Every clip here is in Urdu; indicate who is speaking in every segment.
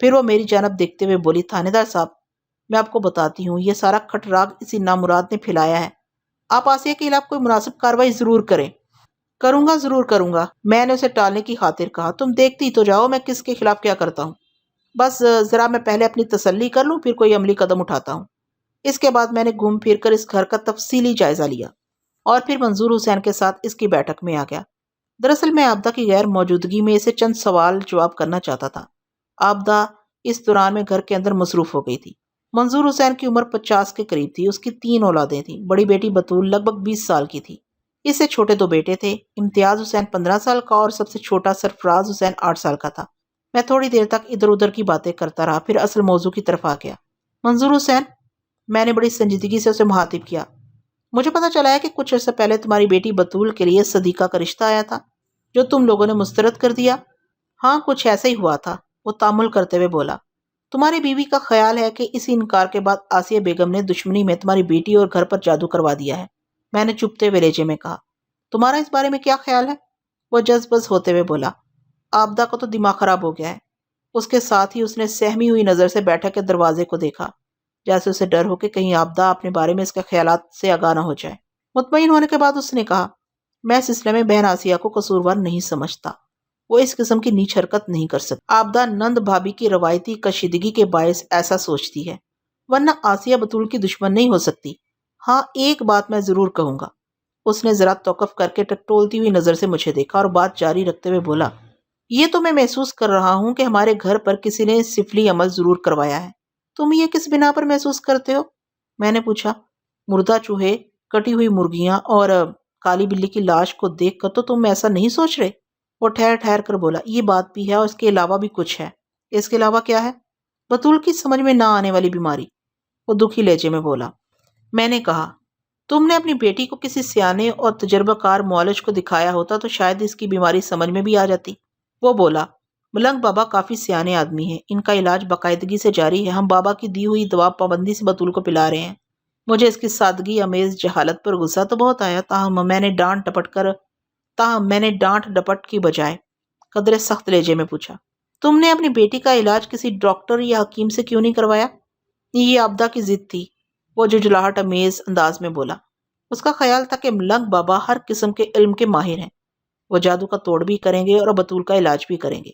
Speaker 1: پھر وہ میری جانب دیکھتے ہوئے بولی، تھانے دار صاحب، میں آپ کو بتاتی ہوں، یہ سارا کھٹراگ اسی نامراد نے پھیلایا ہے۔ آپ آسیہ کے خلاف کوئی مناسب کارروائی ضرور کریں۔ کروں گا، ضرور کروں گا، میں نے اسے ٹالنے کی خاطر کہا۔ تم دیکھتی تو جاؤ میں کس کے خلاف کیا کرتا ہوں۔ بس ذرا میں پہلے اپنی تسلی کر لوں، پھر کوئی عملی قدم اٹھاتا ہوں۔ اس کے بعد میں نے گھوم پھر کر اس گھر کا تفصیلی جائزہ لیا اور پھر منظور حسین کے ساتھ اس کی بیٹھک میں آ گیا۔ دراصل میں عابدہ کی غیر موجودگی میں اسے چند سوال جواب کرنا چاہتا تھا۔ عابدہ اس دوران میں گھر کے اندر مصروف ہو گئی تھی۔ منظور حسین کی عمر 50 کے قریب تھی۔ اس کی 3 اولادیں تھیں۔ بڑی بیٹی بطول لگ بھگ 20 سال کی تھی۔ اس سے چھوٹے 2 بیٹے تھے، امتیاز حسین 15 سال کا اور سب سے چھوٹا سرفراز حسین 8 سال کا تھا۔ میں تھوڑی دیر تک ادھر ادھر کی باتیں کرتا رہا، پھر اصل موضوع کی طرف آ گیا۔ منظور حسین، میں نے بڑی سنجیدگی سے اسے مخاطب کیا، مجھے پتہ چلا ہے کہ کچھ عرصہ پہلے تمہاری بیٹی بطول کے لیے صدیقہ کا رشتہ آیا تھا جو تم لوگوں نے مسترد کر دیا۔ ہاں، کچھ ایسا ہی ہوا تھا، وہ تامل کرتے ہوئے بولا۔ تمہاری بیوی کا خیال ہے کہ اسی انکار کے بعد آسیہ بیگم نے دشمنی میں تمہاری بیٹی اور گھر پر جادو کروا دیا ہے۔ میں نے چپتے ہوئے لہجے میں کہا، تمہارا اس بارے میں کیا خیال ہے؟ وہ جذبز ہوتے ہوئے بولا، عابدہ کو تو دماغ خراب ہو گیا ہے۔ اس کے ساتھ ہی اس نے سہمی ہوئی نظر سے بیٹھک کے دروازے کو دیکھا، جیسے اسے ڈر ہو کہ کہیں عابدہ اپنے بارے میں اس کے خیالات سے آگاہ نہ ہو جائے۔ مطمئن ہونے کے بعد اس نے کہا، میں اس سلسلے میں بہن آسیہ کو قصوروار نہیں سمجھتا، وہ اس قسم کی نیچ حرکت نہیں کر سکتی۔ عابدہ نند بھابھی کی روایتی کشیدگی کے باعث ایسا سوچتی ہے، ورنہ آسیہ بطول کی دشمن نہیں ہو سکتی۔ ہاں، ایک بات میں ضرور کہوں گا۔ اس نے ذرا توقف کر کے ٹٹولتی ہوئی نظر سے مجھے دیکھا اور بات جاری رکھتے ہوئے بولا، یہ تو میں محسوس کر رہا ہوں کہ ہمارے گھر پر کسی نے سفلی عمل ضرور کروایا ہے۔ تم یہ کس بنا پر محسوس کرتے ہو؟ میں نے پوچھا۔ مردہ چوہے، کٹی ہوئی مرغیاں اور کالی بلی کی لاش کو دیکھ کر تو تم ایسا نہیں سوچ رہے؟ وہ ٹھہر ٹھہر کر بولا، یہ بات بھی ہے اور اس کے علاوہ بھی کچھ ہے۔ اس کے علاوہ کیا ہے؟ بطول کی سمجھ میں نہ آنے والی بیماری، وہ دکھی لہجے میں بولا۔ میں نے کہا، تم نے اپنی بیٹی کو کسی سیانے اور تجربہ کار معالج کو دکھایا ہوتا تو شاید اس کی بیماری سمجھ میں بھی آ جاتی۔ وہ بولا، ملنگ بابا کافی سیانے آدمی ہیں، ان کا علاج باقاعدگی سے جاری ہے، ہم بابا کی دی ہوئی دوا پابندی سے بطول کو پلا رہے ہیں۔ مجھے اس کی سادگی امیز جہالت پر غصہ تو بہت آیا، تاہم میں نے ڈانٹ ڈپٹ کی بجائے قدرے سخت لہجے میں پوچھا، تم نے اپنی بیٹی کا علاج کسی ڈاکٹر یا حکیم سے کیوں نہیں کروایا؟ یہ عابدہ کی ضد تھی، وہ جھجھلاہٹ امیز انداز میں بولا۔ اس کا خیال تھا کہ ملنگ بابا ہر قسم کے علم کے ماہر ہیں، وہ جادو کا توڑ بھی کریں گے اور بطول کا علاج بھی کریں گے،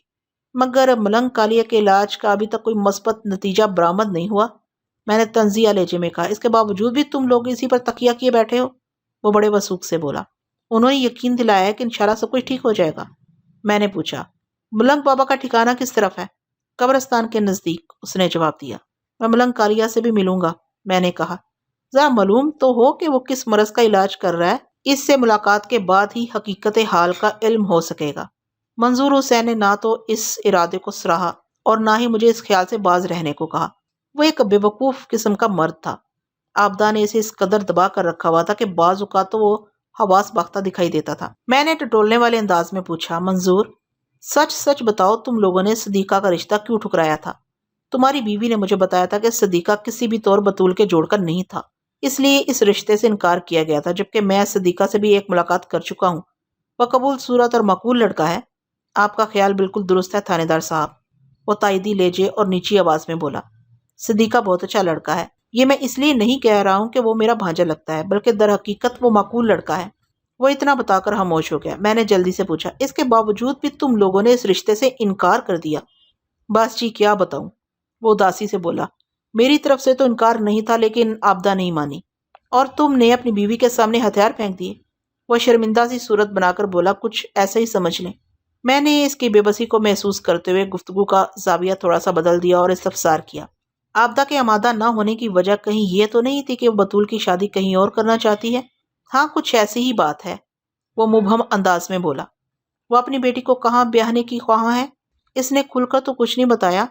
Speaker 1: مگر ملنگ کالیہ کے علاج کا ابھی تک کوئی مثبت نتیجہ برآمد نہیں ہوا۔ میں نے تنزیہ لہجے میں کہا، اس کے باوجود بھی تم لوگ اسی پر تکیہ کیے بیٹھے ہو؟ وہ بڑے وثوق سے بولا، انہوں نے یقین دلایا ہے کہ انشاءاللہ سب کچھ ٹھیک ہو جائے گا۔ میں نے پوچھا، ملنگ بابا کا ٹھکانہ کس طرف ہے؟ قبرستان کے نزدیک، اس نے جواب دیا۔ میں ملنگ کالیہ سے بھی ملوں گا، میں نے کہا، ذرا معلوم تو ہو کہ وہ کس مرض کا علاج کر رہا ہے، اس سے ملاقات کے بعد ہی حقیقت حال کا علم ہو سکے گا۔ منظور حسین نے نہ تو اس ارادے کو سراہا اور نہ ہی مجھے اس خیال سے باز رہنے کو کہا۔ وہ ایک بے وقوف قسم کا مرد تھا۔ عابدہ نے اسے اس قدر دبا کر رکھا ہوا تھا کہ بعض اوقات تو وہ حواس باختہ دکھائی دیتا تھا۔ میں نے ٹٹولنے والے انداز میں پوچھا، منظور، سچ سچ بتاؤ، تم لوگوں نے صدیقہ کا رشتہ کیوں ٹھکرایا تھا؟ تمہاری بیوی نے مجھے بتایا تھا کہ صدیقہ کسی بھی طور بطول کے جوڑ کا نہیں تھا، اس لیے اس رشتے سے انکار کیا گیا تھا، جبکہ میں صدیقہ سے بھی ایک ملاقات کر چکا ہوں، وہ قبول صورت اور معقول لڑکا ہے۔ آپ کا خیال بالکل درست ہے تھانے دار صاحب، وہ تائیدی لہجے اور نیچی آواز میں بولا۔ صدیقہ بہت اچھا لڑکا ہے، یہ میں اس لیے نہیں کہہ رہا ہوں کہ وہ میرا بھانجا لگتا ہے، بلکہ در حقیقت وہ معقول لڑکا ہے۔ وہ اتنا بتا کر خاموش ہو گیا۔ میں نے جلدی سے پوچھا، اس کے باوجود بھی تم لوگوں نے اس رشتے سے انکار کر دیا؟ بس جی، کیا بتاؤں، وہ اداسی سے بولا، میری طرف سے تو انکار نہیں تھا، لیکن عابدہ نہیں مانی، اور تم نے اپنی بیوی کے سامنے ہتھیار پھینک دیے۔ وہ شرمندہ سی صورت بنا کر بولا، کچھ ایسا ہی سمجھ لیں۔ میں نے اس کی بے بسی کو محسوس کرتے ہوئے گفتگو کا زاویہ تھوڑا سا بدل دیا اور استفسار کیا، عابدہ کے آمادہ نہ ہونے کی وجہ کہیں یہ تو نہیں تھی کہ وہ بطول کی شادی کہیں اور کرنا چاہتی ہے؟ ہاں، کچھ ایسی ہی بات ہے، وہ مبہم انداز میں بولا۔ وہ اپنی بیٹی کو کہاں بیاہنے کی خواہاں ہے؟ اس نے کھل کر تو کچھ نہیں بتایا،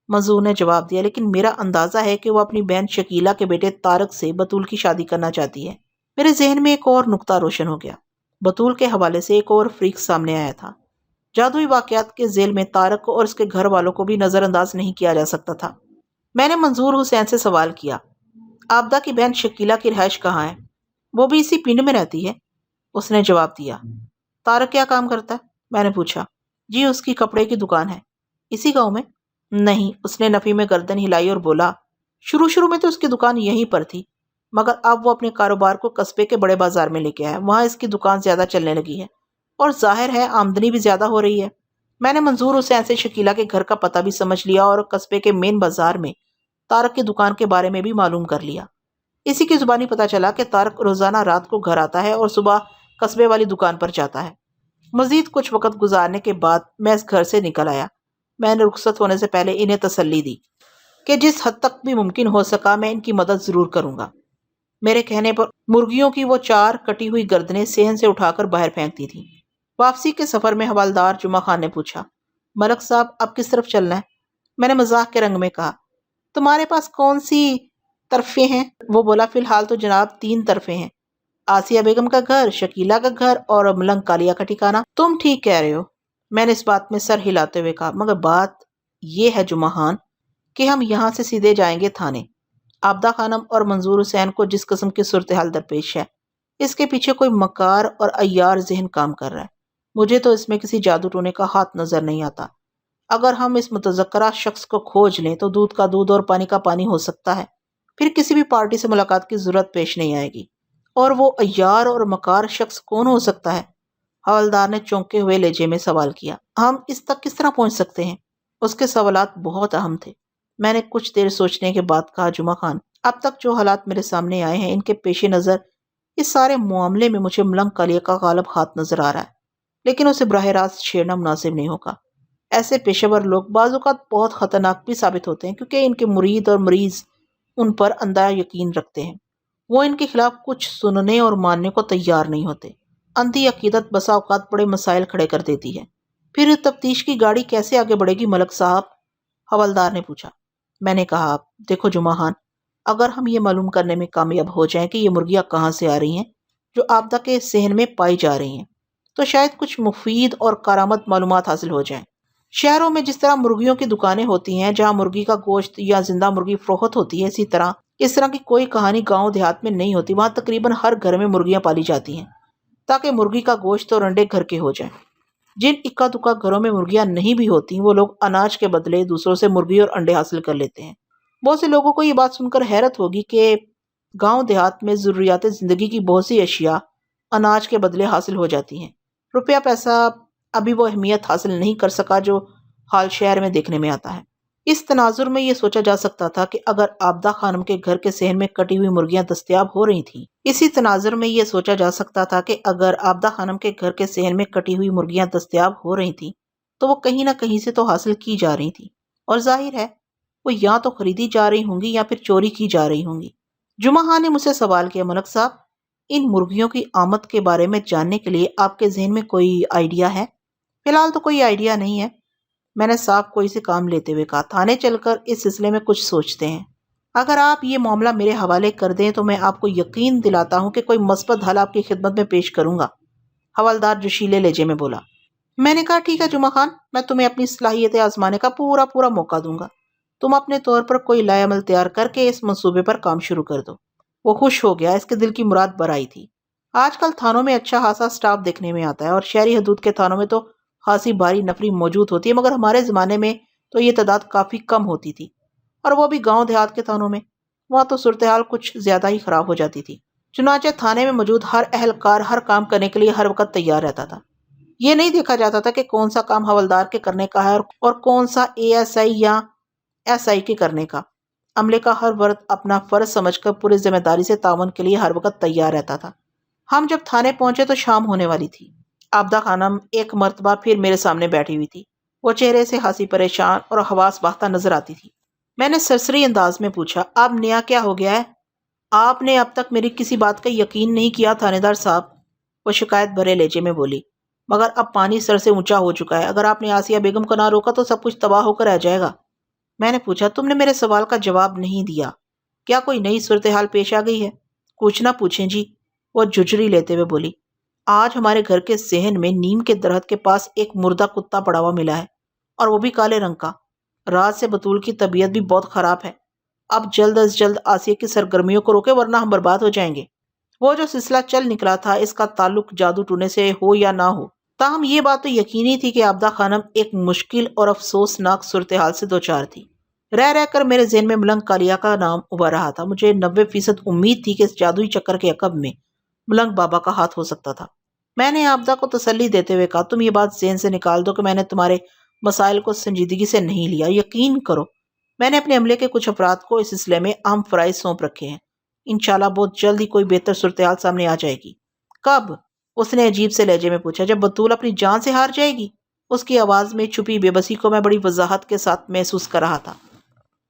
Speaker 1: منظور نے جواب دیا، لیکن میرا اندازہ ہے کہ وہ اپنی بہن شکیلہ کے بیٹے طارق سے بطول کی شادی کرنا چاہتی ہے۔ میرے ذہن میں ایک اور نقطہ روشن ہو گیا۔ بطول کے حوالے سے ایک اور فریق سامنے آیا تھا۔ جادوئی واقعات کے ذیل میں طارق اور اس کے گھر والوں کو بھی نظر انداز نہیں کیا جا سکتا تھا۔ میں نے منظور حسین سے سوال کیا، عابدہ کی بہن شکیلہ کی رہائش کہاں ہے؟ وہ بھی اسی پنڈ میں رہتی ہے، اس نے جواب دیا۔ طارق کیا کام کرتا ہے؟ میں نے پوچھا۔ جی، اس کی کپڑے کی دکان ہے، اسی گاؤں میں۔ نہیں، اس نے نفی میں گردن ہلائی اور بولا، شروع میں تو اس کی دکان یہیں پر تھی، مگر اب وہ اپنے کاروبار کو قصبے کے بڑے بازار میں لے کے آیا، وہاں اس کی دکان زیادہ چلنے لگی ہے اور ظاہر ہے آمدنی بھی زیادہ ہو رہی ہے۔ میں نے منظور حسین سے شکیلہ کے گھر کا پتہ بھی سمجھ لیا اور قصبے کے مین بازار میں طارق کی دکان کے بارے میں بھی معلوم کر لیا۔ اسی کی زبانی پتہ چلا کہ طارق روزانہ رات کو گھر آتا ہے اور صبح قصبے والی دکان پر جاتا ہے۔ مزید کچھ وقت گزارنے کے بعد میں اس گھر سے نکل آیا۔ میں نے رخصت ہونے سے پہلے انہیں تسلی دی کہ جس حد تک بھی ممکن ہو سکا میں ان کی مدد ضرور کروں گا۔ میرے کہنے پر مرغیوں کی وہ 4 کٹی ہوئی گردنیں صحن سے اٹھا کر باہر پھینکتی تھیں۔ واپسی کے سفر میں حوالدار جمعہ خان نے پوچھا، ملک صاحب اب کس طرف چلنا ہے؟ میں نے مزاح کے رنگ میں کہا، تمہارے پاس کون سی طرفیں ہیں؟ وہ بولا، فی الحال تو جناب 3 طرفیں ہیں، آسیہ بیگم کا گھر، شکیلہ کا گھر اور ملنگ کالیا کا ٹھکانہ۔ تم ٹھیک کہہ رہے ہو، میں نے اس بات میں سر ہلاتے ہوئے کہا، مگر بات یہ ہے جمعہ خان کہ ہم یہاں سے سیدھے جائیں گے تھانے۔ آبدہ خانم اور منظور حسین کو جس قسم کی صورتحال درپیش ہے، اس کے پیچھے کوئی مکار اور عیار ذہن کام کر رہا ہے۔ مجھے تو اس میں کسی جادو ٹونے کا ہاتھ نظر نہیں آتا۔ اگر ہم اس متذکرہ شخص کو کھوج لیں تو دودھ کا دودھ اور پانی کا پانی ہو سکتا ہے، پھر کسی بھی پارٹی سے ملاقات کی ضرورت پیش نہیں آئے گی۔ اور وہ عیار اور مکار شخص کون ہو سکتا ہے؟ حوالدار نے چونکے ہوئے لہجے میں سوال کیا۔ ہم اس تک کس طرح پہنچ سکتے ہیں؟ اس کے سوالات بہت اہم تھے۔ میں نے کچھ دیر سوچنے کے بعد کہا، جمعہ خان اب تک جو حالات میرے سامنے آئے ہیں ان کے پیش نظر اس سارے معاملے میں مجھے ملنگ کالیہ کا غالب ہاتھ نظر آ رہا ہے، لیکن اسے براہ راست چھیڑنا مناسب نہیں ہوگا۔ ایسے پیشہ ور لوگ بعض اوقات بہت خطرناک بھی ثابت ہوتے ہیں کیونکہ ان کے مرید اور مریض ان پر اندھا یقین رکھتے ہیں۔ وہ ان کے خلاف کچھ سننے اور ماننے کو تیار نہیں ہوتے۔ اندھی عقیدت بسا اوقات بڑے مسائل کھڑے کر دیتی ہے۔ پھر تفتیش کی گاڑی کیسے آگے بڑھے گی ملک صاحب؟ حوالدار نے پوچھا۔ میں نے کہا، دیکھو جمعہ خان، اگر ہم یہ معلوم کرنے میں کامیاب ہو جائیں کہ یہ مرغیاں کہاں سے آ رہی ہیں جو آبدہ کے صحن میں پائی جا رہی ہیں، تو شاید کچھ مفید اور کارآمد معلومات حاصل ہو جائیں۔ شہروں میں جس طرح مرغیوں کی دکانیں ہوتی ہیں جہاں مرغی کا گوشت یا زندہ مرغی فروخت ہوتی ہے، اس طرح کی کوئی کہانی گاؤں دیہات میں نہیں ہوتی۔ وہاں تقریباً ہر گھر میں مرغیاں پالی جاتی ہیں تاکہ مرغی کا گوشت اور انڈے گھر کے ہو جائیں۔ جن اکا دکا گھروں میں مرغیاں نہیں بھی ہوتی وہ لوگ اناج کے بدلے دوسروں سے مرغی اور انڈے حاصل کر لیتے ہیں۔ بہت سے لوگوں کو یہ بات سن کر حیرت ہوگی کہ گاؤں دیہات میں ضروریات زندگی کی بہت سی اشیاء اناج کے بدلے حاصل ہو جاتی ہیں۔ روپیہ پیسہ ابھی وہ اہمیت حاصل نہیں کر سکا جو حال شہر میں دیکھنے میں آتا ہے۔ اس تناظر میں یہ سوچا جا سکتا تھا کہ اگر آبدہ خانم کے گھر کے صحن میں کٹی ہوئی مرغیاں دستیاب ہو رہی تھیں، اسی تناظر میں یہ سوچا جا سکتا تھا کہ اگر آبدہ خانم کے گھر کے صحن میں کٹی ہوئی مرغیاں دستیاب ہو رہی تھیں تو وہ کہیں نہ کہیں سے تو حاصل کی جا رہی تھیں، اور ظاہر ہے وہ یا تو خریدی جا رہی ہوں گی یا پھر چوری کی جا رہی ہوں گی۔ جمعہ خان نے مجھ سے سوال کیا، ملک صاحب ان مرغیوں کی آمد کے بارے میں جاننے کے لیے آپ کے ذہن میں کوئی آئیڈیا ہے؟ فی الحال تو کوئی آئیڈیا نہیں ہے، میں نے صاف کوئی سے کام لیتے ہوئے کہا۔ تھانے چل کر اس سلسلے میں کچھ سوچتے ہیں۔ اگر آپ یہ معاملہ میرے حوالے کر دیں تو میں آپ کو یقین دلاتا ہوں کہ کوئی مثبت حل آپ کی خدمت میں پیش کروں گا، حوالدار جوشیلے لہجے میں بولا۔ میں نے کہا، ٹھیک ہے جمعہ خان، میں تمہیں اپنی صلاحیتیں آزمانے کا پورا موقع دوں گا۔ تم اپنے طور پر کوئی لائے عمل تیار کر کے اس منصوبے پر کام شروع کر دو۔ وہ خوش ہو گیا، اس کے دل کی مراد بر آئی تھی۔ آج کل تھانوں میں اچھا خاصا سٹاف دیکھنے میں آتا ہے اور شہری حدود کے تھانوں میں تو خاصی بھاری نفری موجود ہوتی ہے، مگر ہمارے زمانے میں تو یہ تعداد کافی کم ہوتی تھی، اور وہ بھی گاؤں دیہات کے تھانوں میں۔ وہاں تو صورتحال کچھ زیادہ ہی خراب ہو جاتی تھی۔ چنانچہ تھانے میں موجود ہر اہلکار ہر کام کرنے کے لیے ہر وقت تیار رہتا تھا۔ یہ نہیں دیکھا جاتا تھا کہ کون سا کام حوالدار کے کرنے کا ہے اور کون سا ASI یا SI کے کرنے کا۔ عملے کا ہر فرد اپنا فرض سمجھ کر پوری ذمہ داری سے تعاون کے لیے ہر وقت تیار رہتا تھا۔ ہم جب تھانے پہنچے تو شام ہونے والی تھی۔ آبدہ خانم ایک مرتبہ پھر میرے سامنے بیٹھی ہوئی تھی۔ وہ چہرے سے خاصی پریشان اور حواس باختہ نظر آتی تھی۔ میں نے سرسری انداز میں پوچھا، اب نیا کیا ہو گیا ہے؟ آپ نے اب تک میری کسی بات کا یقین نہیں کیا تھانے دار صاحب، وہ شکایت بھرے لہجے میں بولی، مگر اب پانی سر سے اونچا ہو چکا ہے۔ اگر آپ نے آسیہ بیگم کو نہ روکا تو سب کچھ تباہ ہو کر رہ جائے گا۔ میں نے پوچھا، تم نے میرے سوال کا جواب نہیں دیا، کیا کوئی نئی صورتحال پیش آ گئی ہے؟ کچھ نہ پوچھیں جی، وہ جھجری لیتے ہوئے بولی، آج ہمارے گھر کے صحن میں نیم کے درخت کے پاس ایک مردہ کتا پڑا ہوا ملا ہے، اور وہ بھی کالے رنگ کا۔ رات سے بطول کی طبیعت بھی بہت خراب ہے۔ اب جلد از جلد آسیہ کی سرگرمیوں کو روکے ورنہ ہم برباد ہو جائیں گے۔ وہ جو سلسلہ چل نکلا تھا اس کا تعلق جادو ٹونے سے ہو یا نہ ہو، تاہم یہ بات تو یقینی تھی کہ عابدہ خانم ایک مشکل اور افسوسناک صورتحال سے دوچار تھی۔ رہ رہ کر میرے ذہن میں ملنگ کالیہ کا نام ابھر رہا تھا۔ مجھے 90% امید تھی کہ اس جادوئی چکر کے عقب میں ملنگ بابا کا ہاتھ ہو سکتا تھا۔ میں نے عابدہ کو تسلی دیتے ہوئے کہا، تم یہ بات ذہن سے نکال دو کہ میں نے تمہارے مسائل کو سنجیدگی سے نہیں لیا۔ یقین کرو میں نے اپنے عملے کے کچھ افراد کو اس سلسلے میں اہم فرائض سونپ رکھے ہیں۔ انشاءاللہ بہت جلد ہی کوئی بہتر صورتحال سامنے آ جائے گی۔ کب؟ اس نے عجیب سے لہجے میں پوچھا۔ جب بطول اپنی جان سے ہار جائے گی؟ اس کی آواز میں چھپی بے بسی کو میں بڑی وضاحت کے ساتھ محسوس کر رہا تھا۔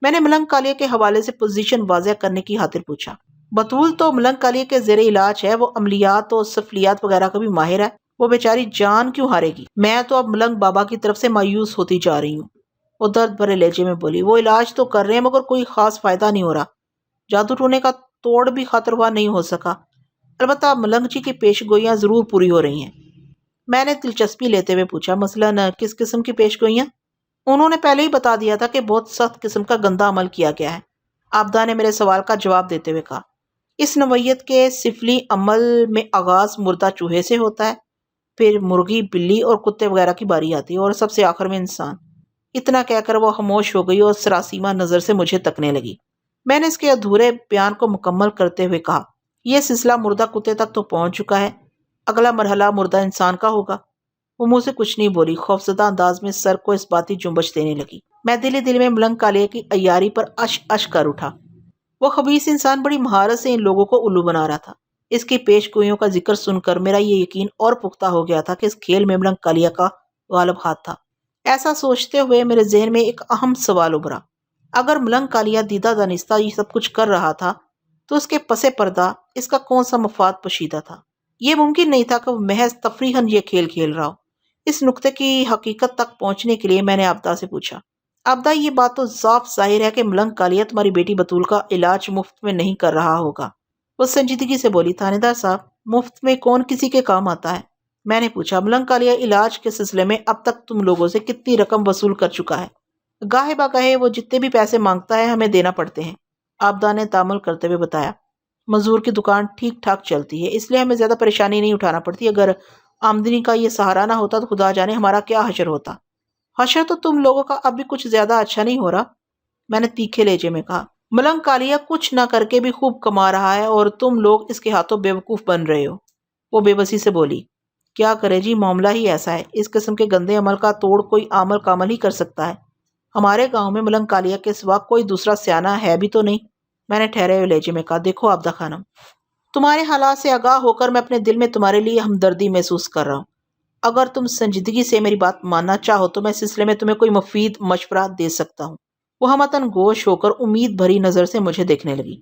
Speaker 1: میں نے ملنگ کالیہ کے حوالے سے پوزیشن واضح کرنے کی خاطر پوچھا۔ بطول تو ملنگ کالیہ کے زیر علاج ہے، وہ عملیات اور سفلیات وغیرہ کا بھی ماہر ہے، وہ بیچاری جان کیوں ہارے گی؟ میں تو اب ملنگ بابا کی طرف سے مایوس ہوتی جا رہی ہوں، وہ درد بھرے لہجے میں بولی۔ وہ علاج تو کر رہے ہیں مگر کوئی خاص فائدہ نہیں ہو رہا، جادو ٹونے کا توڑ بھی خاطرخواہ نہیں ہو سکا۔ البتہ ملنگ جی کی پیش گوئیاں ضرور پوری ہو رہی ہیں۔ میں نے دلچسپی لیتے ہوئے پوچھا، مثلاً کس قسم کی پیش گوئیاں؟ انہوں نے پہلے ہی بتا دیا تھا کہ بہت سخت قسم کا گندا عمل کیا گیا ہے، عابدہ نے میرے سوال کا جواب دیتے ہوئے کہا۔ اس نوعیت کے سفلی عمل میں آغاز مردہ چوہے سے ہوتا ہے، پھر مرغی، بلی اور کتے وغیرہ کی باری آتی ہے، اور سب سے آخر میں انسان۔ اتنا کہہ کر وہ خاموش ہو گئی اور سراسیمہ نظر سے مجھے تکنے لگی۔ میں نے اس کے ادھورے بیان کو مکمل کرتے ہوئے کہا، یہ سلسلہ مردہ کتے تک تو پہنچ چکا ہے، اگلا مرحلہ مردہ انسان کا ہوگا۔ وہ منہ سے کچھ نہیں بولی، خوفزدہ انداز میں سر کو اس باتی جنبش دینے لگی۔ میں دل ہی دل میں ملنگ کالیہ کی عیاری پر اش اش کر اٹھا۔ وہ خبیث انسان بڑی مہارت سے ان لوگوں کو الو بنا رہا تھا۔ اس کی پیش گوئیوں کا ذکر سن کر میرا یہ یقین اور پختہ ہو گیا تھا کہ اس کھیل میں ملنگ کالیہ کا غالب ہاتھ تھا۔ ایسا سوچتے ہوئے میرے ذہن میں ایک اہم سوال ابھرا۔ اگر ملنگ کالیہ دیدہ دانستہ یہ سب کچھ کر رہا تھا تو اس کے پس پردہ اس کا کون سا مفاد پشیدہ تھا؟ یہ ممکن نہیں تھا کہ وہ محض تفریحاً یہ کھیل کھیل رہا ہو۔ اس نقطے کی حقیقت تک پہنچنے کے لیے میں نے عابدہ سے پوچھا، عابدہ یہ بات تو صاف ظاہر ہے کہ ملنگ کالیہ تمہاری بیٹی بطول کا علاج مفت میں نہیں کر رہا ہوگا۔ وہ سنجیدگی سے بولی، تھانے دار صاحب مفت میں کون کسی کے کام آتا ہے؟ میں نے پوچھا، ملنگ کالیہ علاج کے سلسلے میں اب تک تم لوگوں سے کتنی رقم وصول کر چکا ہے؟ گاہے بگاہے وہ جتنے بھی پیسے مانگتا ہے ہمیں دینا پڑتے ہیں، عابدہ نے تامل کرتے ہوئے بتایا۔ مزدور کی دکان ٹھیک ٹھاک چلتی ہے، اس لیے ہمیں زیادہ پریشانی نہیں اٹھانا پڑتی۔ اگر آمدنی کا یہ سہارا نہ ہوتا تو خدا جانے ہمارا کیا حشر ہوتا۔ حشر تو تم لوگوں کا اب بھی کچھ زیادہ اچھا نہیں ہو رہا، میں نے تیکھے لہجے میں کہا۔ ملنگ کالیہ کچھ نہ کر کے بھی خوب کما رہا ہے اور تم لوگ اس کے ہاتھوں بیوقوف بن رہے ہو، وہ بے بسی سے بولی۔ کیا کرے جی، معاملہ ہی ایسا ہے، اس قسم کے گندے عمل کا توڑ کوئی عامل کامل ہی کر سکتا ہے۔ ہمارے گاؤں میں ملنگ کالیہ کے سوا کوئی دوسرا سیانہ ہے بھی تو نہیں، میں نے ٹھہرے ہوئے لہجے میں کہا۔ دیکھو عابدہ خانم، تمہارے حالات سے آگاہ ہو کر میں اپنے دل میں تمہارے لیے ہمدردی محسوس کر رہا ہوں۔ اگر تم سنجیدگی سے میری بات ماننا چاہو تو میں اس سلسلے میں تمہیں کوئی مفید مشورہ دے سکتا ہوں۔ وہ ہمتاً گوش ہو کر امید بھری نظر سے مجھے دیکھنے لگی۔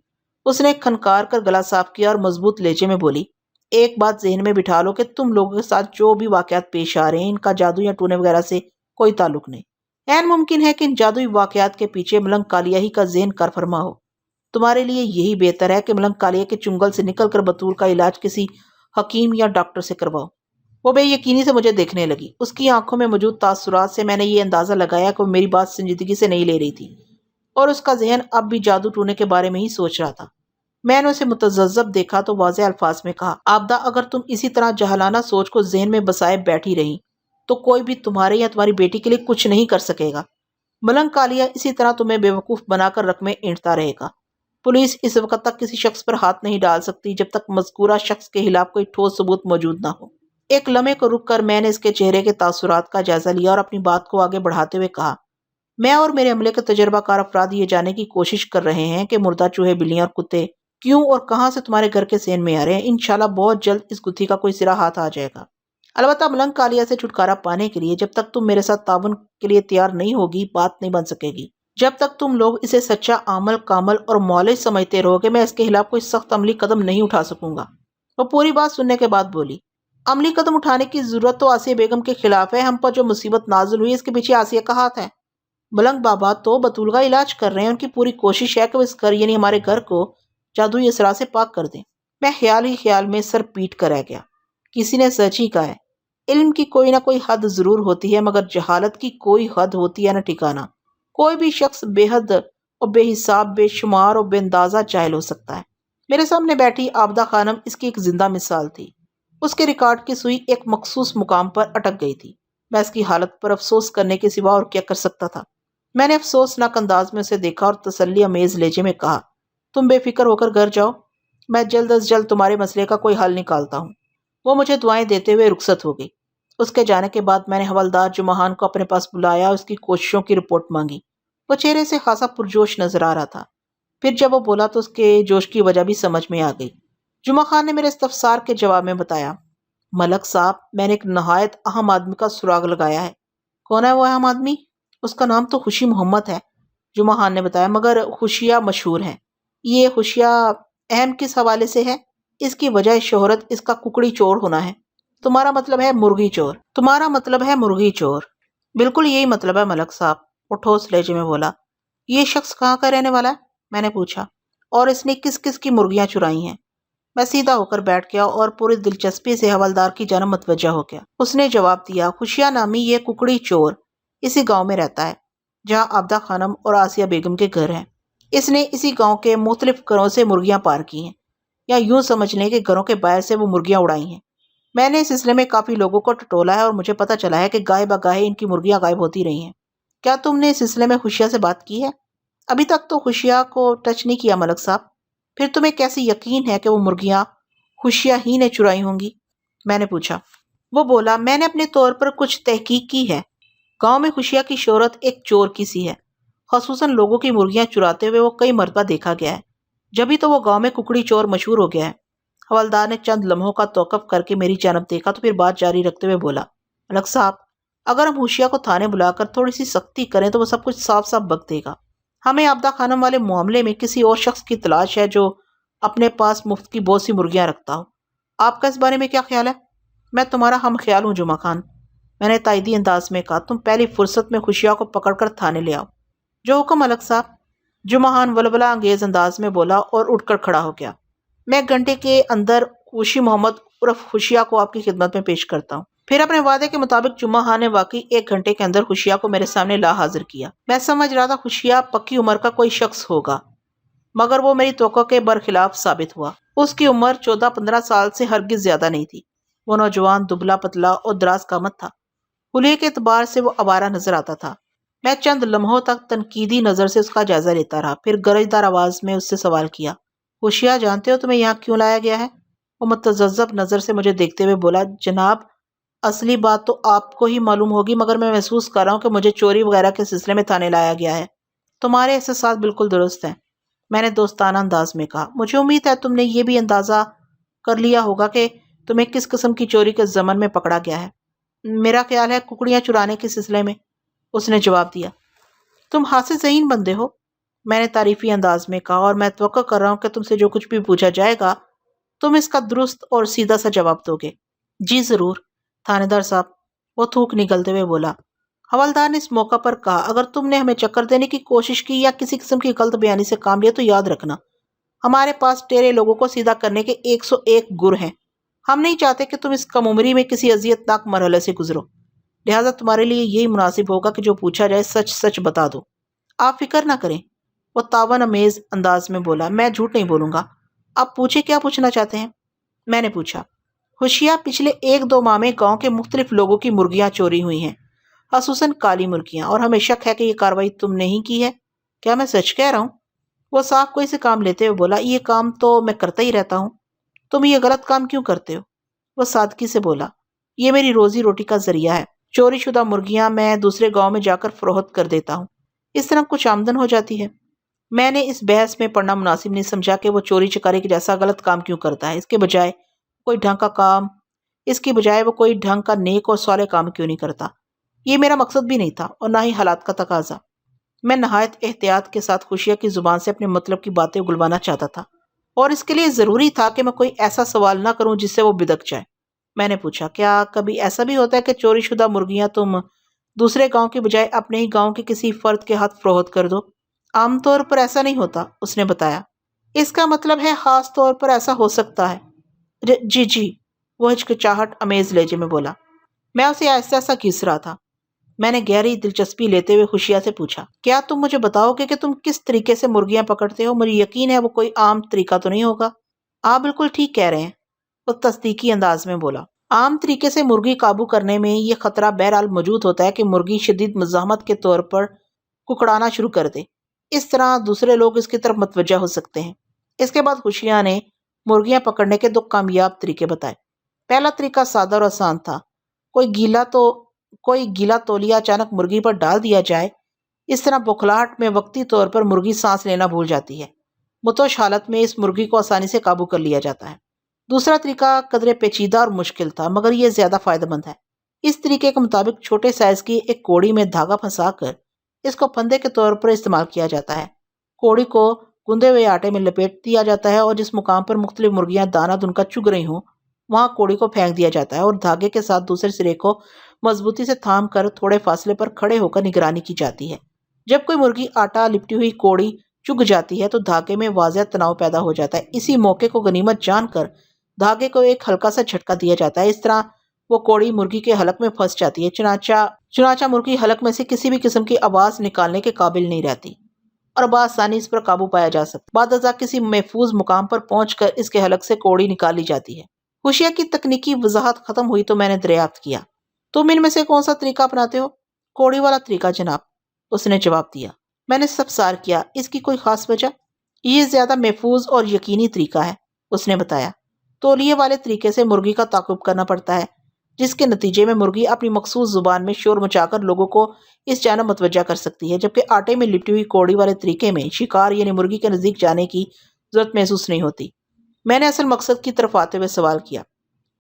Speaker 1: اس نے کھنکار کر گلا صاف کیا اور مضبوط لہجے میں بولی، ایک بات ذہن میں بٹھا لو کہ تم لوگوں کے ساتھ جو بھی واقعات پیش آ رہے ہیں ان کا جادو یا ٹونے وغیرہ سے کوئی تعلق نہیں۔ عین ممکن ہے کہ ان جادوئی واقعات کے پیچھے ملنگ کالیہ ہی کا ذہن کار فرما ہو۔ تمہارے لیے یہی بہتر ہے کہ ملنگ کالیہ کے چنگل سے نکل کر بطول کا علاج کسی حکیم یا ڈاکٹر سے کرواؤ۔ وہ بے یقینی سے مجھے دیکھنے لگی۔ اس کی آنکھوں میں موجود تاثرات سے میں نے یہ اندازہ لگایا کہ وہ میری بات سنجیدگی سے نہیں لے رہی تھی اور اس کا ذہن اب بھی جادو ٹونے کے بارے میں ہی سوچ رہا تھا۔ میں نے اسے متذبذب دیکھا تو واضح الفاظ میں کہا، عابدہ اگر تم اسی طرح جہلانہ سوچ کو ذہن میں بسائے بیٹھی رہی تو کوئی بھی تمہارے یا تمہاری بیٹی کے لیے کچھ نہیں کر سکے گا۔ ملنگ کالیہ اسی طرح تمہیں بیوقوف بنا کر رقمیں اینٹتا رہے گا۔ پولیس اس وقت تک کسی شخص پر ہاتھ نہیں ڈال سکتی جب تک مذکورہ شخص کے خلاف کوئی ٹھوس ثبوت موجود نہ ہو۔ ایک لمحے کو رک کر میں نے اس کے چہرے کے تاثرات کا جائزہ لیا اور اپنی بات کو آگے بڑھاتے ہوئے کہا، میں اور میرے عملے کے تجربہ کار افراد یہ جاننے کی کوشش کر رہے ہیں کہ مردہ چوہے، بلیاں اور کتے کیوں اور کہاں سے تمہارے گھر کے ذہن میں آ رہے ہیں۔ انشاءاللہ بہت جلد اس گتھی کا کوئی سرا ہاتھ آ جائے گا۔ البتہ ملنگ کالیہ سے چھٹکارا پانے کے لیے جب تک تم میرے ساتھ تعاون کے لیے تیار نہیں ہوگی بات نہیں بن سکے گی۔ جب تک تم لوگ اسے سچا عامل کامل اور مولج سمجھتے رہو گے میں اس کے خلاف کوئی سخت عملی قدم نہیں اٹھا سکوں گا۔ وہ پوری بات سننے کے بعد بولی، عملی قدم اٹھانے کی ضرورت تو آسیہ بیگم کے خلاف ہے، ہم پر جو مصیبت نازل ہوئی اس کے پیچھے آسیہ کا ہاتھ ہے۔ ملنگ بابا تو بطول کا علاج کر رہے ہیں، ان کی پوری کوشش ہے کہ وہ اس گھر یعنی ہمارے گھر کو جادوئی اثرات سے پاک کر دیں۔ میں خیال ہی خیال میں سر پیٹ کر رہ گیا۔ کسی نے سچ ہی کہا ہے، علم کی کوئی نہ کوئی حد ضرور ہوتی ہے مگر جہالت کی کوئی حد ہوتی ہے نہ ٹھکانہ۔ کوئی بھی شخص بے حد اور بے حساب، بے شمار اور بے اندازہ جاہل ہو سکتا ہے۔ میرے سامنے بیٹھی عابدہ خانم اس کی ایک زندہ مثال تھی۔ اس کے ریکارڈ کی سوئی ایک مخصوص مقام پر اٹک گئی تھی۔ میں اس کی حالت پر افسوس کرنے کے سوا اور کیا کر سکتا تھا؟ میں نے افسوسناک انداز میں اسے دیکھا اور تسلی امیز لہجے میں کہا، تم بے فکر ہو کر گھر جاؤ، میں جلد از جلد تمہارے مسئلے کا کوئی حل نکالتا ہوں۔ وہ مجھے دعائیں دیتے ہوئے رخصت ہو گئی۔ اس کے جانے کے بعد میں نے حوالدار جمعہ کو اپنے پاس بلایا اور اس کی کوششوں کی رپورٹ مانگی۔ وہ چہرے سے خاصا پرجوش نظر آ رہا تھا۔ پھر جب وہ بولا تو اس کے جوش کی وجہ بھی سمجھ میں آ گئی۔ جمعہ خان نے میرے استفسار کے جواب میں بتایا، ملک صاحب، میں نے ایک نہایت اہم آدمی کا سراغ لگایا ہے۔ کون ہے وہ اہم آدمی؟ اس کا نام تو خوشی محمد ہے، جمعہ خان نے بتایا، مگر خوشیہ مشہور ہے۔ یہ خوشیہ اہم کس حوالے سے ہے؟ اس کی وجہ شہرت اس کا ککڑی چور ہونا ہے۔ تمہارا مطلب ہے مرغی چور؟ تمہارا مطلب ہے مرغی چور؟ بالکل یہی مطلب ہے ملک صاحب، وہ ٹھوس لہجے میں بولا۔ یہ شخص کہاں کا رہنے والا ہے؟ میں نے پوچھا۔ اور اس نے کس کس کی مرغیاں چرائی ہیں؟ میں سیدھا ہو کر بیٹھ گیا اور پوری دلچسپی سے حوالدار کی جانب متوجہ ہو گیا۔ اس نے جواب دیا، خوشیہ نامی یہ ککڑی چور اسی گاؤں میں رہتا ہے جہاں عابدہ خانم اور آسیہ بیگم کے گھر ہیں۔ اس نے اسی گاؤں کے مختلف گھروں سے مرغیاں پار کی ہیں، یا یوں سمجھ لیں کہ گھروں کے باہر سے وہ مرغیاں اڑائی ہیں۔ میں نے اس سلسلے میں کافی لوگوں کو ٹٹولا ہے اور مجھے پتہ چلا ہے کہ گاہے بگاہے ان کی مرغیاں غائب ہوتی رہی ہیں۔ کیا تم نے اس سلسلے میں خوشیہ سے بات کی ہے؟ ابھی تک تو خوشیہ کو ٹچ نہیں کیا ملک صاحب۔ پھر تمہیں کیسے یقین ہے کہ وہ مرغیاں خوشیہ ہی نے چرائی ہوں گی؟ میں نے پوچھا۔ وہ بولا، میں نے اپنے طور پر کچھ تحقیق کی ہے۔ گاؤں میں خوشیہ کی شہرت ایک چور کی سی ہے، خصوصاً لوگوں کی مرغیاں چراتے ہوئے وہ کئی مرتبہ دیکھا گیا ہے، جبھی تو وہ گاؤں میں ککڑی چور مشہور ہو گیا ہے۔ حوالدار نے چند لمحوں کا توقف کر کے میری جانب دیکھا تو پھر بات جاری رکھتے ہوئے بولا، ملک صاحب، اگر ہم خوشیہ کو تھانے بلا کر تھوڑی سی سختی کریں تو وہ سب کچھ صاف صاف بک دے گا۔ ہمیں عابدہ خانم والے معاملے میں کسی اور شخص کی تلاش ہے جو اپنے پاس مفت کی بہت سی مرغیاں رکھتا ہو۔ آپ کا اس بارے میں کیا خیال ہے؟ میں تمہارا ہم خیال ہوں جمعہ خان، میں نے تائیدی انداز میں کہا۔ تم پہلی فرصت میں خوشیہ کو پکڑ کر تھانے لے آؤ۔ جو حکم ملک صاحب، جمعہ خان ولولہ انگیز انداز میں بولا اور اٹھ کر کھڑا ہو گیا۔ میں ایک گھنٹے کے اندر خوشی محمد عرف خوشیہ کو آپ کی خدمت میں پیش کرتا ہوں۔ پھر اپنے وعدے کے مطابق جمعہ خان نے واقعی ایک گھنٹے کے اندر خوشیہ کو میرے سامنے لا حاضر کیا۔ میں سمجھ رہا تھا خوشیہ پکی عمر کا کوئی شخص ہوگا، مگر وہ میری توقع کے برخلاف ثابت ہوا۔ اس کی عمر 14-15 سال سے ہرگز زیادہ نہیں تھی۔ وہ نوجوان، دبلا پتلا اور دراز قامت تھا۔ حلیے کے اعتبار سے وہ آوارہ نظر آتا تھا۔ میں چند لمحوں تک تنقیدی نظر سے اس کا جائزہ لیتا رہا، پھر گرجدار آواز میں اس سے سوال کیا، خوشیہ، جانتے ہو تمہیں یہاں کیوں لایا گیا ہے؟ وہ متذبذب نظر سے مجھے دیکھتے ہوئے بولا، جناب، اصلی بات تو آپ کو ہی معلوم ہوگی، مگر میں محسوس کر رہا ہوں کہ مجھے چوری وغیرہ کے سلسلے میں تھانے لایا گیا ہے۔ تمہارے احساسات بالکل درست ہیں، میں نے دوستانہ انداز میں کہا۔ مجھے امید ہے تم نے یہ بھی اندازہ کر لیا ہوگا کہ تمہیں کس قسم کی چوری کے ضمن میں پکڑا گیا ہے۔ میرا خیال ہے ککڑیاں چرانے کے سلسلے میں، اس نے جواب دیا۔ تم حاصل ذہین بندے ہو، میں نے تعریفی انداز میں کہا، اور میں توقع کر رہا ہوں کہ تم سے جو کچھ بھی پوچھا جائے گا تم اس کا درست اور سیدھا سا جواب دو گے۔ جی ضرور تھانے دار صاحب، وہ تھوک نگلتے ہوئے بولا۔ حوالدار نے اس موقع پر کہا، اگر تم نے ہمیں چکر دینے کی کوشش کی یا کسی قسم کی غلط بیانی سے کام لیا تو یاد رکھنا، ہمارے پاس ٹیرے لوگوں کو سیدھا کرنے کے 101 گر ہیں۔ ہم نہیں چاہتے کہ تم اس کم عمری میں کسی اذیت ناک مرحلے سے گزرو، لہٰذا تمہارے لیے یہی مناسب ہوگا کہ جو پوچھا جائے سچ سچ بتا دو۔ آپ فکر نہ کریں، وہ تاون امیز انداز میں بولا، میں جھوٹ نہیں بولوں گا۔ آپ پوچھیں، کیا پوچھنا چاہتے ہیں؟ میں نے پوچھا۔ خوشیہ، پچھلے 1-2 ماہ میں گاؤں کے مختلف لوگوں کی مرغیاں چوری ہوئی ہیں، خصوصاً کالی مرغیاں، اور ہمیں شک ہے کہ یہ کارروائی تم نے ہی کی ہے۔ کیا میں سچ کہہ رہا ہوں؟ وہ صاف کوئی سے کام لیتے ہوئے بولا، یہ کام تو میں کرتا ہی رہتا ہوں۔ تم یہ غلط کام کیوں کرتے ہو؟ وہ سادگی سے بولا، یہ میری روزی روٹی کا ذریعہ ہے۔ چوری شدہ مرغیاں میں دوسرے گاؤں میں جا کر فروخت کر دیتا ہوں، اس طرح کچھ آمدن ہو جاتی ہے۔ میں نے اس بحث میں پڑھنا مناسب نہیں سمجھا کہ وہ چوری چکاری کے جیسا غلط کام کیوں کرتا ہے، اس کے بجائے وہ کوئی ڈھنگ کا نیک اور صالح کام کیوں نہیں کرتا۔ یہ میرا مقصد بھی نہیں تھا اور نہ ہی حالات کا تقاضا۔ میں نہایت احتیاط کے ساتھ خوشیہ کی زبان سے اپنے مطلب کی باتیں اگلوانا چاہتا تھا، اور اس کے لیے ضروری تھا کہ میں کوئی ایسا سوال نہ کروں جس سے وہ بدک جائے۔ میں نے پوچھا، کیا کبھی ایسا بھی ہوتا ہے کہ چوری شدہ مرغیاں تم دوسرے گاؤں کی بجائے اپنے ہی گاؤں کے کسی فرد کے ہاتھ فروخت کر دو؟ عام طور پر ایسا نہیں ہوتا، اس نے بتایا۔ اس کا مطلب ہے خاص طور پر ایسا ہو سکتا ہے۔ جی، وہ ہچکچاہٹ امیز لہجے میں بولا۔ میں اسے آہستہ آہستہ کھینچ رہا تھا۔ میں نے گہری دلچسپی لیتے ہوئے خوشیہ سے پوچھا، کیا تم مجھے بتاؤ گے کہ تم کس طریقے سے مرغیاں پکڑتے ہو؟ مجھے یقین ہے وہ کوئی عام طریقہ تو نہیں ہوگا۔ آپ بالکل ٹھیک کہہ رہے ہیں، وہ تصدیقی انداز میں بولا۔ عام طریقے سے مرغی قابو کرنے میں یہ خطرہ بہرحال موجود ہوتا ہے کہ مرغی شدید مزاحمت کے طور پر ککڑانا شروع کر دے، اس طرح دوسرے لوگ اس کی طرف متوجہ ہو سکتے ہیں۔ اس کے بعد خوشیاں نے مرغیاں پکڑنے کے 2 کامیاب طریقے بتائے۔ پہلا طریقہ سادہ اور آسان تھا، کوئی گیلا تولیہ اچانک مرغی پر ڈال دیا جائے، اس طرح بوکھلاہٹ میں وقتی طور پر مرغی سانس لینا بھول جاتی ہے۔ متوش حالت میں اس مرغی کو آسانی سے قابو کر لیا جاتا ہے۔ دوسرا طریقہ قدرے پیچیدہ اور مشکل تھا، مگر یہ زیادہ فائدہ مند ہے۔ اس طریقے کے مطابق چھوٹے سائز کی ایک کوڑی میں دھاگا پھنسا کر اس کو پھندے کے طور پر استعمال کیا جاتا ہے۔ کوڑی کو گندے ہوئے آٹے میں لپیٹ دیا جاتا ہے اور جس مقام پر مختلف مرغیاں دانہ دن کا چگ رہی ہوں وہاں کوڑی کو پھینک دیا جاتا ہے اور دھاگے کے ساتھ دوسرے سرے کو مضبوطی سے تھام کر تھوڑے فاصلے پر کھڑے ہو کر نگرانی کی جاتی ہے۔ جب کوئی مرغی آٹا لپٹی ہوئی کوڑی چگ جاتی ہے تو دھاگے میں واضح تناؤ پیدا ہو جاتا ہے۔ اسی موقع کو غنیمت جان کر دھاگے کو ایک ہلکا سا جھٹکا دیا جاتا ہے۔ اس طرح وہ کوڑی مرغی کے حلق میں پھنس جاتی ہے، چنانچہ مرغی حلق میں سے کسی بھی قسم کی آواز نکالنے کے قابل نہیں رہتی اور بآسانی اس پر قابو پایا جا سکتا۔ بعد ازاں کسی محفوظ مقام پر پہنچ کر اس کے حلق سے کوڑی نکال لی جاتی ہے۔ خوشیہ کی تکنیکی وضاحت ختم ہوئی تو میں نے دریافت کیا، تم ان میں سے کون سا طریقہ اپناتے ہو؟ کوڑی والا طریقہ جناب، اس نے جواب دیا۔ میں نے سبصار کیا، اس کی کوئی خاص وجہ؟ یہ زیادہ محفوظ اور یقینی طریقہ ہے، اس نے بتایا۔ تولیے والے طریقے سے مرغی کا تعاقب کرنا پڑتا ہے، جس کے نتیجے میں مرغی اپنی مخصوص زبان میں شور مچا کر لوگوں کو اس جانب متوجہ کر سکتی ہے، جبکہ آٹے میں لپٹی ہوئی کوڑی والے طریقے میں شکار یعنی مرغی کے نزدیک جانے کی ضرورت محسوس نہیں ہوتی۔ میں نے اصل مقصد کی طرف آتے ہوئے سوال کیا،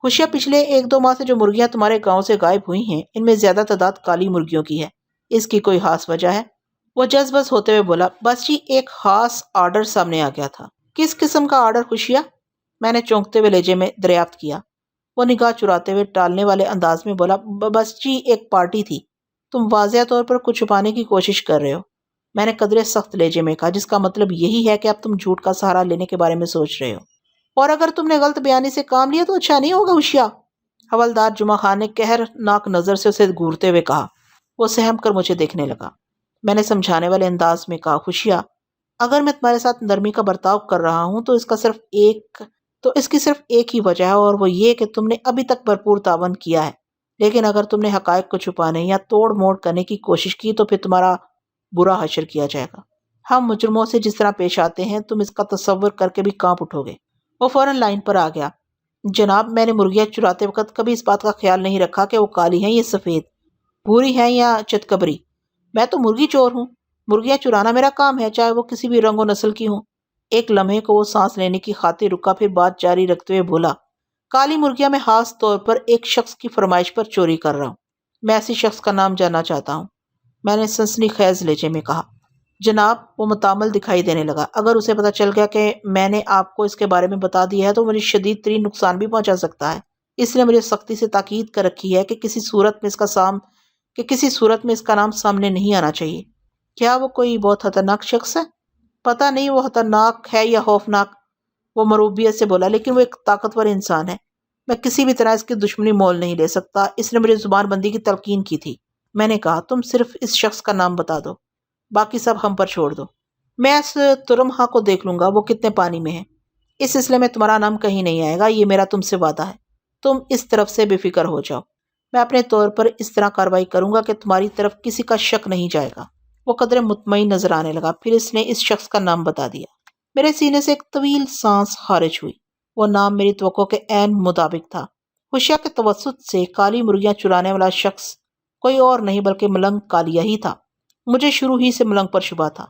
Speaker 1: خوشیہ پچھلے 1-2 ماہ سے جو مرغیاں تمہارے گاؤں سے غائب ہوئی ہیں ان میں زیادہ تعداد کالی مرغیوں کی ہے، اس کی کوئی خاص وجہ ہے؟ وہ جذبس ہوتے ہوئے بولا، بس جی ایک خاص آرڈر سامنے آ گیا تھا۔ کس قسم کا آرڈر خوشیہ؟ میں نے چونکتے ہوئے لہجے میں دریافت کیا۔ وہ نگاہ چراتے ہوئے ٹالنے والے انداز میں بولا، بس جی ایک پارٹی تھی، تم واضح طور پر کچھ چھپانے کی کوشش کر رہے ہو۔ میں نے قدرے سخت لہجے میں کہا، جس کا مطلب یہی ہے کہ اب تم جھوٹ کا سہارا لینے کے بارے میں سوچ رہے ہو، اور اگر تم نے غلط بیانی سے کام لیا تو اچھا نہیں ہوگا خوشیہ۔ حوالدار جمعہ خان نے قہرناک نظر سے اسے گھورتے ہوئے کہا۔ وہ سہم کر مجھے دیکھنے لگا۔ میں نے سمجھانے والے انداز میں کہا، خوشیہ اگر میں تمہارے ساتھ نرمی کا برتاؤ کر رہا ہوں تو اس کی صرف ایک ہی وجہ ہے، اور وہ یہ کہ تم نے ابھی تک بھرپور تعاون کیا ہے، لیکن اگر تم نے حقائق کو چھپانے یا توڑ موڑ کرنے کی کوشش کی تو پھر تمہارا برا حشر کیا جائے گا۔ ہم مجرموں سے جس طرح پیش آتے ہیں تم اس کا تصور کر کے بھی کانپ اٹھو گے۔ وہ فوراً لائن پر آ گیا، جناب میں نے مرغیاں چراتے وقت کبھی اس بات کا خیال نہیں رکھا کہ وہ کالی ہیں یا سفید، بھوری ہیں یا چتکبری۔ میں تو مرغی چور ہوں، مرغیاں چرانا میرا کام ہے، چاہے وہ کسی بھی رنگ و نسل کی ہوں۔ ایک لمحے کو وہ سانس لینے کی خاطر رکا، پھر بات جاری رکھتے ہوئے بولا، کالی مرغیاں میں خاص طور پر ایک شخص کی فرمائش پر چوری کر رہا ہوں، میں ایسی شخص کا نام جاننا چاہتا ہوں۔ میں نے سنسنی خیز لہجے میں کہا، جناب وہ متعامل دکھائی دینے لگا، اگر اسے پتہ چل گیا کہ میں نے آپ کو اس کے بارے میں بتا دیا ہے تو مجھے شدید ترین نقصان بھی پہنچا سکتا ہے، اس نے مجھے سختی سے تاکید کر رکھی ہے کہ کسی صورت میں اس کا نام سامنے نہیں آنا چاہیے۔ کیا وہ کوئی بہت خطرناک شخص ہے؟ پتہ نہیں وہ خطرناک ہے یا خوفناک، وہ مروبیت سے بولا، لیکن وہ ایک طاقتور انسان ہے، میں کسی بھی طرح اس کی دشمنی مول نہیں لے سکتا، اس نے مجھے زبان بندی کی تلقین کی تھی۔ میں نے کہا، تم صرف اس شخص کا نام بتا دو، باقی سب ہم پر چھوڑ دو، میں اس ترمہا کو دیکھ لوں گا وہ کتنے پانی میں ہے، اس سلسلے میں تمہارا نام کہیں نہیں آئے گا، یہ میرا تم سے وعدہ ہے، تم اس طرف سے بے فکر ہو جاؤ، میں اپنے طور پر اس طرح کارروائی کروں گا کہ تمہاری طرف کسی کا شک نہیں جائے گا۔ وہ قدرے مطمئن نظر آنے لگا، پھر اس نے اس شخص کا نام بتا دیا۔ میرے سینے سے ایک طویل سانس خارج ہوئی، وہ نام میری توقع کے عین مطابق تھا۔ خوشیہ کے توسط سے کالی مرغیاں چرانے والا شخص کوئی اور نہیں بلکہ ملنگ کالیہ ہی تھا۔ مجھے شروع ہی سے ملنگ پر شبہ تھا،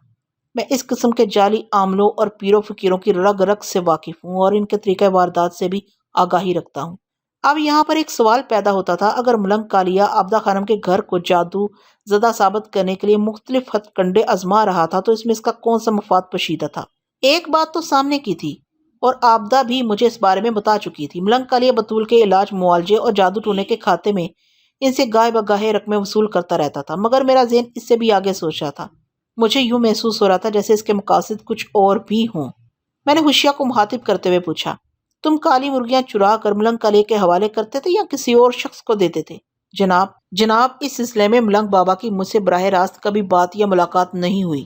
Speaker 1: میں اس قسم کے جعلی عاملوں اور پیرو فقیروں کی رگ رگ سے واقف ہوں اور ان کے طریقہ واردات سے بھی آگاہی رکھتا ہوں۔ اب یہاں پر ایک سوال پیدا ہوتا تھا، اگر ملنگ کالیہ عابدہ خانم کے گھر کو جادو زدہ ثابت کرنے کے لیے مختلف ہتھ کنڈے آزما رہا تھا تو اس میں اس کا کون سا مفاد پوشیدہ تھا؟ ایک بات تو سامنے کی تھی اور عابدہ بھی مجھے اس بارے میں بتا چکی تھی، ملنگ کالیہ بطول کے علاج معالجے اور جادو ٹونے کے کھاتے میں ان سے گاہے بگاہے رقمیں وصول کرتا رہتا تھا، مگر میرا ذہن اس سے بھی آگے سوچ رہا تھا، مجھے یوں محسوس ہو رہا تھا جیسے اس کے مقاصد کچھ اور بھی ہوں۔ میں نے خوشیہ کو مخاطب کرتے ہوئے پوچھا، تم کالی مرغیاں چرا کر ملنگ کالیہ کے حوالے کرتے تھے یا کسی اور شخص کو دیتے تھے؟ جناب اس سلسلے میں ملنگ بابا کی مجھ سے براہ راست کبھی بات یا ملاقات نہیں ہوئی۔